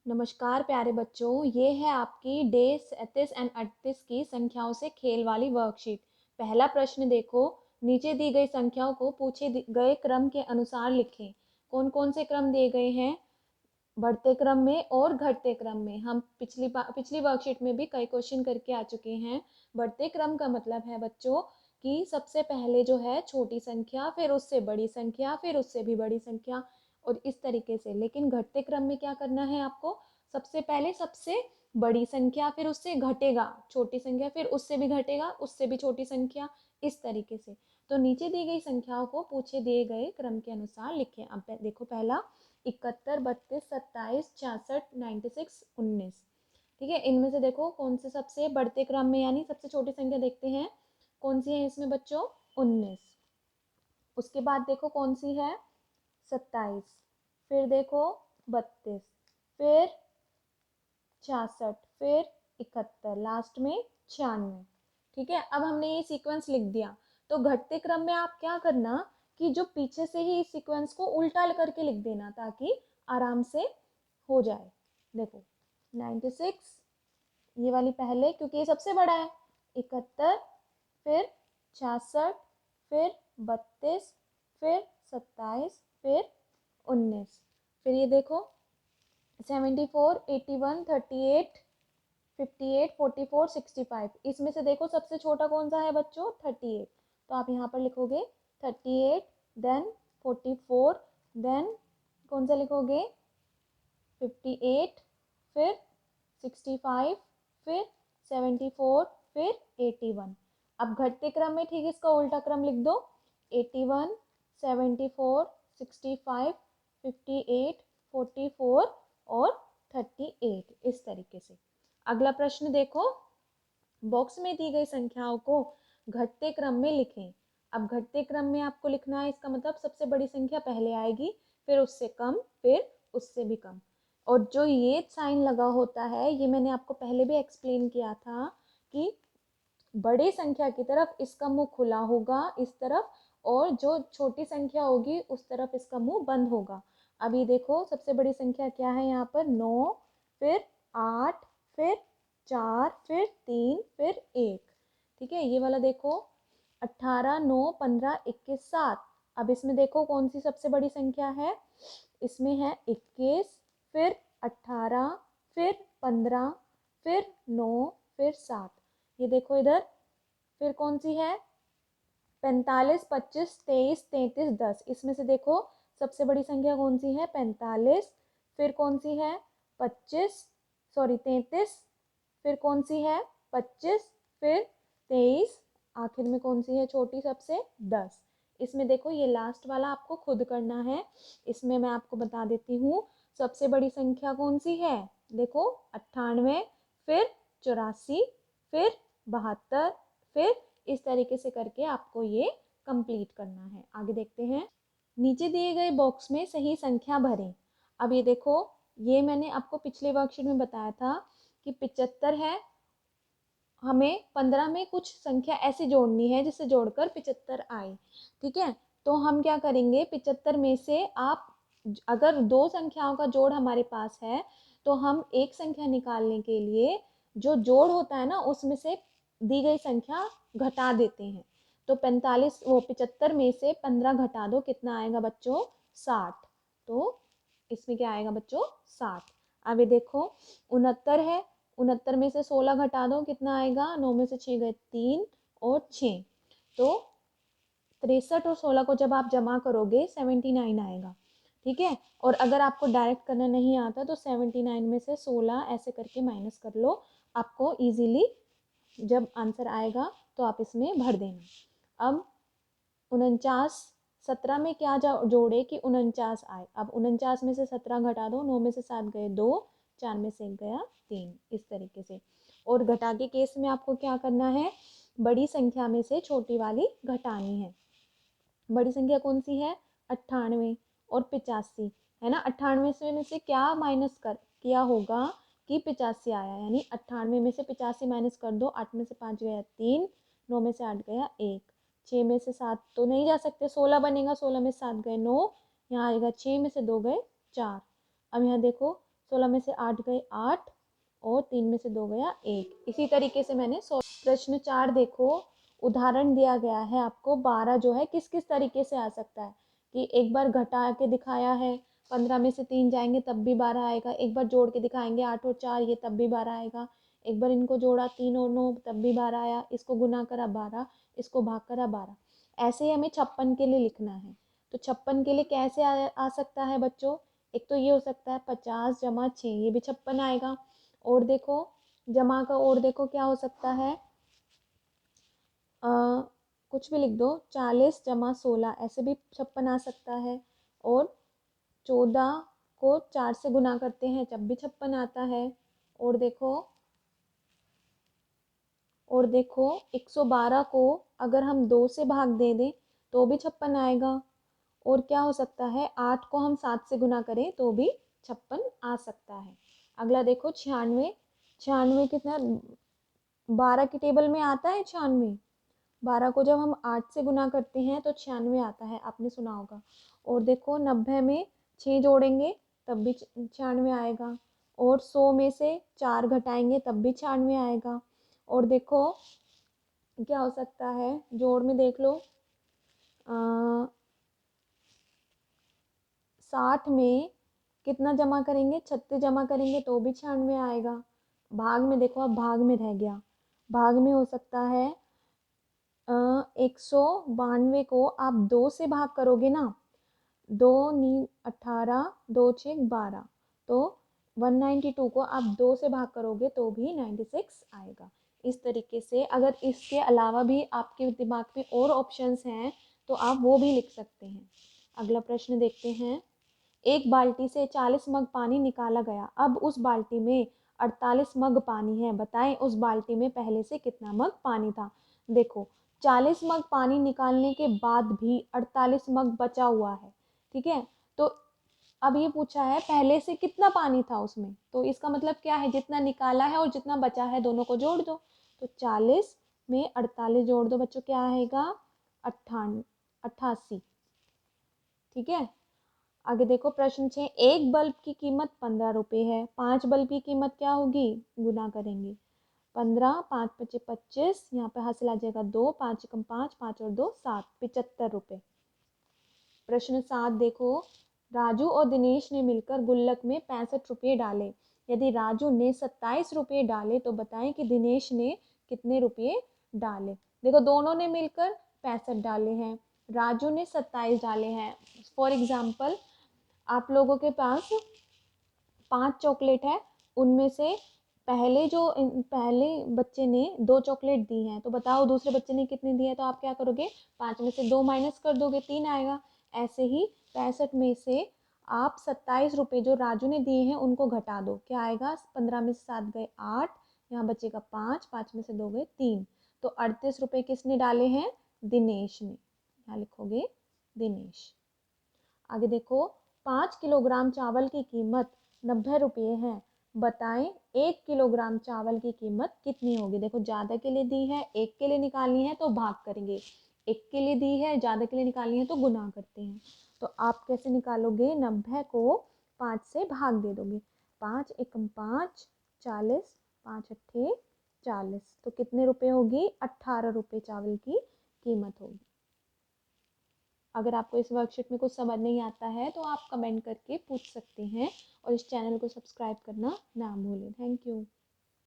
नमस्कार प्यारे बच्चों, ये है आपकी डे 37 एंड 38 की संख्याओं से खेल वाली वर्कशीट। पहला प्रश्न देखो, नीचे दी गई संख्याओं को पूछे गए क्रम के अनुसार लिखें। कौन कौन से क्रम दिए गए हैं? बढ़ते क्रम में और घटते क्रम में। हम पिछली वर्कशीट में भी कई क्वेश्चन करके आ चुके हैं। बढ़ते क्रम का मतलब है बच्चों कि सबसे पहले जो है छोटी संख्या, फिर उससे बड़ी संख्या, फिर उससे भी बड़ी संख्या और इस तरीके से। लेकिन घटते क्रम में क्या करना है आपको? सबसे पहले सबसे बड़ी संख्या, फिर उससे घटेगा छोटी संख्या, फिर उससे भी घटेगा, उससे भी छोटी संख्या, इस तरीके से। तो नीचे दी गई संख्याओं को पूछे दिए गए क्रम के अनुसार लिखें। अब देखो, पहला 71, 32, 27, 66, 96, 19। ठीक है, इनमें से देखो कौन से सबसे बढ़ते क्रम में यानी सबसे छोटी संख्या देखते हैं। कौन सी है इसमें बच्चों? 19। उसके बाद देखो कौन सी है? 27। फिर देखो 32, फिर 66, फिर 71, लास्ट में 96। ठीक है, अब हमने ये सीक्वेंस लिख दिया। तो घटते क्रम में आप क्या करना कि जो पीछे से ही इस सीक्वेंस को उल्टा करके लिख देना ताकि आराम से हो जाए। देखो 96, ये वाली पहले क्योंकि ये सबसे बड़ा है। 71, फिर 66, फिर 32, फिर 27, फिर 19। फिर ये देखो 74, 81, 38, 58, 44, 65। इसमें से देखो सबसे छोटा कौन सा है बच्चों? 38। तो आप यहाँ पर लिखोगे 38, देन 44, देन कौन सा लिखोगे? 58, फिर 65, फिर 74, फिर 81। अब घटते क्रम में ठीक इसका उल्टा क्रम लिख दो। 81, 74, 65, 58, 44 और 38, इस तरीके से। अगला प्रश्न देखो, बॉक्स में दी गई संख्याओं को घटते क्रम में लिखें। अब घटते क्रम में आपको लिखना है, इसका मतलब सबसे बड़ी संख्या पहले आएगी, फिर उससे कम, फिर उससे भी कम। और जो ये साइन लगा होता है, ये मैंने आपको पहले भी एक्सप्लेन किया था कि बड़ी संख्या की तरफ इसका मुंह खुला होगा इस तरफ, और जो छोटी संख्या होगी उस तरफ इसका मुंह बंद होगा। अब ये देखो सबसे बड़ी संख्या क्या है यहाँ पर? 9, फिर 8, फिर 4, फिर 3, फिर 1। ठीक है, ये वाला देखो 18, 9, 15, 21, 7। अब इसमें देखो कौन सी सबसे बड़ी संख्या है? इसमें है 21, फिर 18, फिर 15, फिर 9, फिर 7। ये देखो इधर, फिर कौन सी है? 45, 25, 23, 33, 10। इसमें से देखो सबसे बड़ी संख्या कौन सी है? 45। फिर कौन सी है? 25, सॉरी 33। फिर कौन सी है? 25, फिर 23। आखिर में कौन सी है छोटी सबसे? 10। इसमें देखो ये लास्ट वाला आपको खुद करना है। इसमें मैं आपको बता देती हूँ सबसे बड़ी संख्या कौन सी है। देखो 98, फिर 84, फिर 72, फिर इस तरीके से करके आपको ये कंप्लीट करना है। आगे देखते हैं, नीचे दिए गए बॉक्स में सही संख्या भरें। अब ये देखो, ये मैंने आपको पिछले वर्कशीट में बताया था कि 75 है, हमें 15 में कुछ संख्या ऐसी जोड़नी है जिससे जोड़कर 75 आए। ठीक है, तो हम क्या करेंगे? 75 में से आप अगर दो संख्याओं का जोड़ हमारे पास है तो हम एक संख्या निकालने के लिए जो जोड़ होता है ना उसमें से दी गई संख्या घटा देते हैं। तो 75 में से 15 घटा दो, कितना आएगा बच्चों? 60। तो इसमें क्या आएगा बच्चों? 60। अब ये देखो 69 है, 69 में से 16 घटा दो, कितना आएगा? 9 में से 6 गए 3 और 6, तो 63 और 16 को जब आप जमा करोगे 79 आएगा। ठीक है, और अगर आपको डायरेक्ट करना नहीं आता तो 79 में से 16 ऐसे करके माइनस कर लो, आपको इजीली जब आंसर आएगा तो आप इसमें भर देना। अब 49, 17 में क्या जोड़े कि 49 आए। अब 49 में से 17 घटा दो, 9 में से 7 गए 2, 4 में से 1 गया 3, इस तरीके से। और घटा के केस में आपको क्या करना है? बड़ी संख्या में से छोटी वाली घटानी है। बड़ी संख्या कौन सी है? 98 और 85 है ना। 98 से में से क्या माइनस कर किया होगा कि 85 आया, यानी 98 में से 85 माइनस कर दो। 8 में से 5 गया 3, 9 में से 8 गया 1, 6 में से 7 तो नहीं जा सकते, 16 बनेगा, 16 में से 7 गए 9, यहाँ आएगा 6 में से 2 गए 4। अब यहाँ देखो 16 में से 8 गए 8 और 3 में से 2 गया 1। इसी तरीके से मैंने प्रश्न 4 देखो, उदाहरण दिया गया है आपको 12 जो है किस किस तरीके से आ सकता है कि एक बार घटा के दिखाया है, 15 में से 3 जाएंगे तब भी 12 आएगा, एक बार जोड़ के दिखाएंगे 8 और 4 ये तब भी 12 आएगा, एक बार इनको जोड़ा 3 और 9 तब भी 12 आया, इसको गुना करा 12, इसको भाग करा 12। ऐसे ही हमें 56 के लिए लिखना है। तो 56 के लिए कैसे आ सकता है बच्चों, एक तो ये हो सकता है 50 जमा 6, ये भी 56 आएगा। और देखो जमा का और देखो क्या हो सकता है, कुछ भी लिख दो, 40 जमा 16 ऐसे भी 56 आ सकता है। और 14 को 4 से गुना करते हैं जब भी 56 आता है। और देखो 112 को अगर हम 2 से भाग दे दें तो भी 56 आएगा। और क्या हो सकता है, 8 को हम 7 से गुना करें तो भी 56 आ सकता है। अगला देखो 96, 96 कितना 12 की टेबल में आता है 96, 12 को जब हम 8 से गुना करते हैं तो 96 आता है, आपने सुना होगा। और देखो 90 में 6 जोड़ेंगे तब भी 96 आएगा। और 100 में से 4 घटाएंगे तब भी 96 आएगा। और देखो क्या हो सकता है, जोड़ में देख लो 60 में कितना जमा करेंगे, 36 जमा करेंगे तो भी 96 आएगा। भाग में देखो, अब भाग में रह गया, भाग में हो सकता है 192 को आप 2 से भाग करोगे ना, 2 नी 18 2 6 12, तो 192 को आप 2 से भाग करोगे तो भी 96 आएगा। इस तरीके से अगर इसके अलावा भी आपके दिमाग में और ऑप्शंस हैं तो आप वो भी लिख सकते हैं। अगला प्रश्न देखते हैं, एक बाल्टी से 40 मग पानी निकाला गया, अब उस बाल्टी में 48 मग पानी है, बताएं उस बाल्टी में पहले से कितना मग पानी था। देखो 40 मग पानी निकालने के बाद भी 48 मग बचा हुआ है, ठीक है। तो अब ये पूछा है पहले से कितना पानी था उसमें, तो इसका मतलब क्या है, जितना निकाला है और जितना बचा है दोनों को जोड़ दो। तो 40 में 48 जोड़ दो बच्चों, क्या आएगा 88, ठीक है। आगे देखो प्रश्न 6, एक बल्ब की कीमत 15 रुपये है, 5 बल्ब की कीमत क्या होगी, गुना करेंगे 15, 5 पचे 25, यहाँ पे हासिल आ जाएगा 2, 5 एकम 5, 5 और 2 7, 75 रुपये। प्रश्न 7 देखो, राजू और दिनेश ने मिलकर गुल्लक में 65 रुपये डाले, यदि राजू ने 27 रुपये डाले तो बताएं कि दिनेश ने कितने रुपये डाले। देखो दोनों ने मिलकर 65 डाले हैं, राजू ने 27 डाले हैं। फॉर एग्जाम्पल आप लोगों के पास 5 चॉकलेट है, उनमें से पहले बच्चे ने 2 चॉकलेट दी हैं, तो बताओ दूसरे बच्चे ने कितनी दी है, तो आप क्या करोगे 5 में से 2 माइनस कर दोगे 3 आएगा। ऐसे ही 65 में से आप 27 रुपये जो राजू ने दिए हैं उनको घटा दो, क्या आएगा 15 में से 7 गए 8, यहाँ बचेगा 5, 5 में से 2 गए 3, तो 38 रुपये किसने डाले हैं, दिनेश ने, यहाँ लिखोगे दिनेश। आगे देखो 5 किलोग्राम चावल की कीमत 90 रुपये है, बताएं 1 किलोग्राम चावल की कीमत कितनी होगी। देखो ज़्यादा के लिए दी है, एक के लिए निकालनी है तो भाग करेंगे, एक के लिए दी है ज़्यादा के लिए निकालनी है तो गुना करते हैं। तो आप कैसे निकालोगे, 90 को 5 से भाग दे दोगे, 5 एकम 5, 40, 5 अट्ठे 40, तो कितने रुपए होगी 18 रुपये चावल की कीमत होगी। अगर आपको इस वर्कशीट में कुछ समझ नहीं आता है तो आप कमेंट करके पूछ सकते हैं और इस चैनल को सब्सक्राइब करना ना भूलें। Thank you.